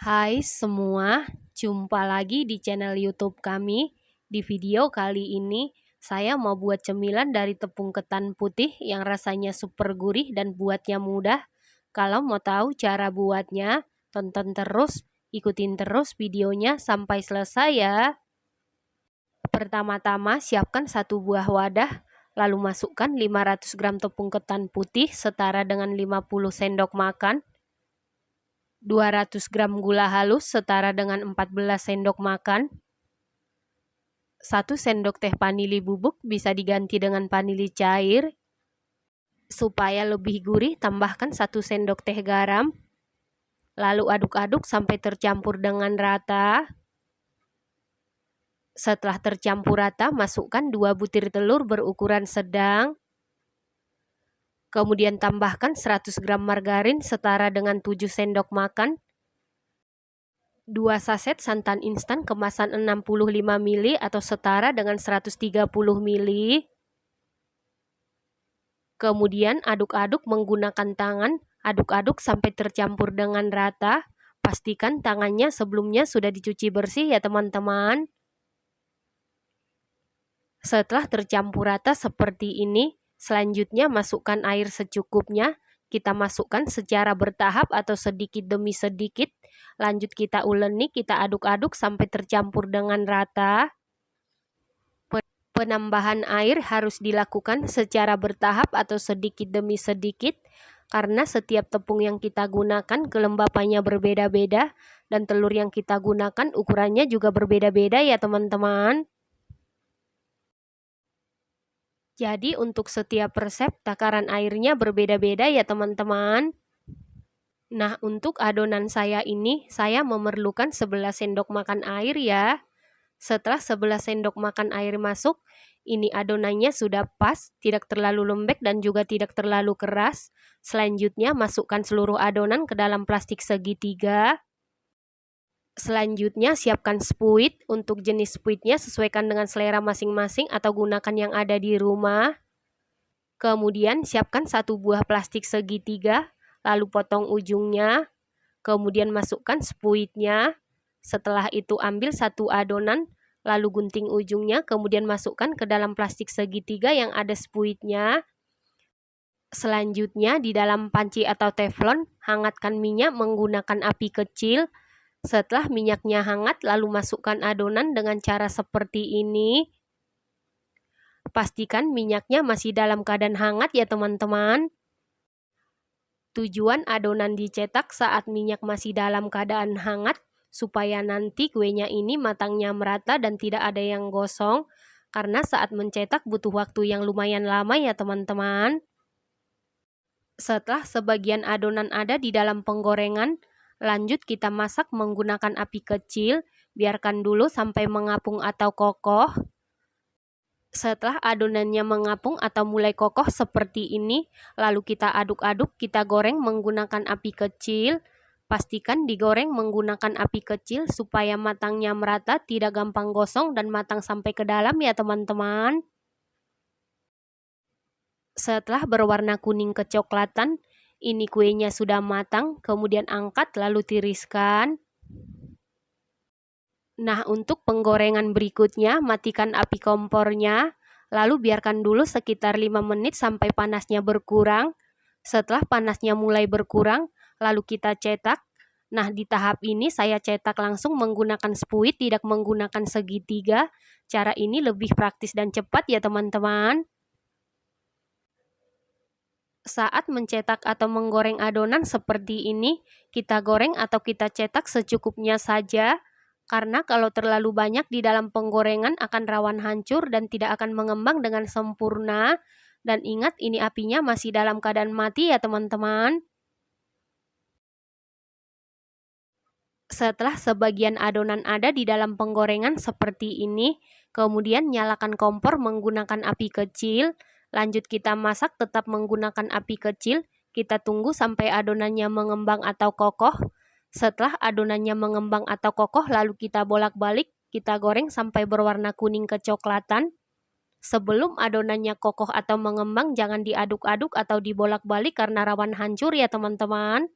Hai semua, jumpa lagi di channel YouTube kami. Di video kali ini, saya mau buat cemilan dari tepung ketan putih yang rasanya super gurih dan buatnya mudah. Kalau mau tahu cara buatnya, tonton terus, ikutin terus videonya sampai selesai ya. Pertama-tama siapkan satu buah wadah, lalu masukkan 500 gram tepung ketan putih setara dengan 50 sendok makan. 200 gram gula halus setara dengan 14 sendok makan. 1 sendok teh vanili bubuk bisa diganti dengan vanili cair. Supaya lebih gurih, tambahkan 1 sendok teh garam. Lalu aduk-aduk sampai tercampur dengan rata. Setelah tercampur rata, masukkan 2 butir telur berukuran sedang. Kemudian tambahkan 100 gram margarin setara dengan 7 sendok makan. 2 saset santan instan kemasan 65 ml atau setara dengan 130 ml. Kemudian aduk-aduk menggunakan tangan, aduk-aduk sampai tercampur dengan rata. Pastikan tangannya sebelumnya sudah dicuci bersih ya teman-teman. Setelah tercampur rata seperti ini, selanjutnya masukkan air secukupnya. Kita masukkan secara bertahap atau sedikit demi sedikit. Lanjut kita uleni, kita aduk-aduk sampai tercampur dengan rata. Penambahan air harus dilakukan secara bertahap atau sedikit demi sedikit. Karena setiap tepung yang kita gunakan kelembapannya berbeda-beda. Dan telur yang kita gunakan ukurannya juga berbeda-beda ya teman-teman. Jadi untuk setiap resep takaran airnya berbeda-beda ya teman-teman. Nah untuk adonan saya ini saya memerlukan 11 sendok makan air ya. Setelah 11 sendok makan air masuk, ini adonannya sudah pas, tidak terlalu lembek dan juga tidak terlalu keras. Selanjutnya masukkan seluruh adonan ke dalam plastik segitiga. Selanjutnya siapkan spuit. Untuk jenis spuitnya sesuaikan dengan selera masing-masing atau gunakan yang ada di rumah. Kemudian siapkan satu buah plastik segitiga, lalu potong ujungnya. Kemudian masukkan spuitnya. Setelah itu ambil satu adonan, lalu gunting ujungnya, kemudian masukkan ke dalam plastik segitiga yang ada spuitnya. Selanjutnya di dalam panci atau teflon, hangatkan minyak menggunakan api kecil. Setelah minyaknya hangat, lalu masukkan adonan dengan cara seperti ini. Pastikan minyaknya masih dalam keadaan hangat ya teman-teman. Tujuan adonan dicetak saat minyak masih dalam keadaan hangat, supaya nanti kuenya ini matangnya merata dan tidak ada yang gosong. Karena saat mencetak butuh waktu yang lumayan lama ya teman-teman. Setelah sebagian adonan ada di dalam penggorengan, lanjut kita masak menggunakan api kecil, biarkan dulu sampai mengapung atau kokoh. Setelah adonannya mengapung atau mulai kokoh seperti ini, lalu kita aduk-aduk, kita goreng menggunakan api kecil. Pastikan digoreng menggunakan api kecil supaya matangnya merata, tidak gampang gosong dan matang sampai ke dalam ya teman-teman. Setelah berwarna kuning kecoklatan, ini kuenya sudah matang, kemudian angkat lalu tiriskan. Nah, untuk penggorengan berikutnya, matikan api kompornya, lalu biarkan dulu sekitar 5 menit sampai panasnya berkurang. Setelah panasnya mulai berkurang, lalu kita cetak. Nah, di tahap ini saya cetak langsung menggunakan spuit, tidak menggunakan segitiga. Cara ini lebih praktis dan cepat ya teman-teman. Saat mencetak atau menggoreng adonan seperti ini, kita goreng atau kita cetak secukupnya saja. Karena kalau terlalu banyak di dalam penggorengan akan rawan hancur dan tidak akan mengembang dengan sempurna. Dan ingat ini apinya masih dalam keadaan mati ya teman-teman. Setelah sebagian adonan ada di dalam penggorengan seperti ini, kemudian nyalakan kompor menggunakan api kecil. Lanjut kita masak tetap menggunakan api kecil. Kita tunggu sampai adonannya mengembang atau kokoh. Setelah adonannya mengembang atau kokoh, lalu kita bolak-balik. Kita goreng sampai berwarna kuning kecoklatan. Sebelum adonannya kokoh atau mengembang, jangan diaduk-aduk atau dibolak-balik karena rawan hancur ya teman-teman.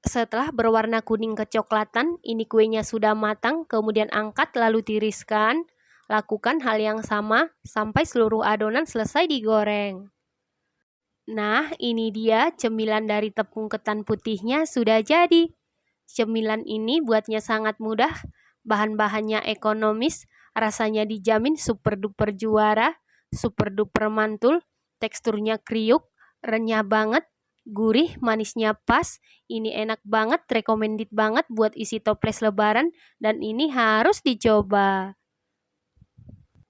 Setelah berwarna kuning kecoklatan, ini kuenya sudah matang, kemudian angkat lalu tiriskan. Lakukan hal yang sama sampai seluruh adonan selesai digoreng. Nah, ini dia cemilan dari tepung ketan putihnya sudah jadi. Cemilan ini buatnya sangat mudah, bahan-bahannya ekonomis, rasanya dijamin super duper juara, super duper mantul, teksturnya kriuk, renyah banget, gurih, manisnya pas. Ini enak banget, recommended banget buat isi toples lebaran, dan ini harus dicoba.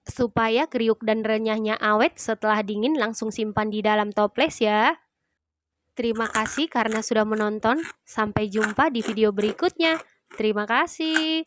Supaya kriuk dan renyahnya awet setelah dingin, langsung simpan di dalam toples ya. Terima kasih karena sudah menonton. Sampai jumpa di video berikutnya. Terima kasih.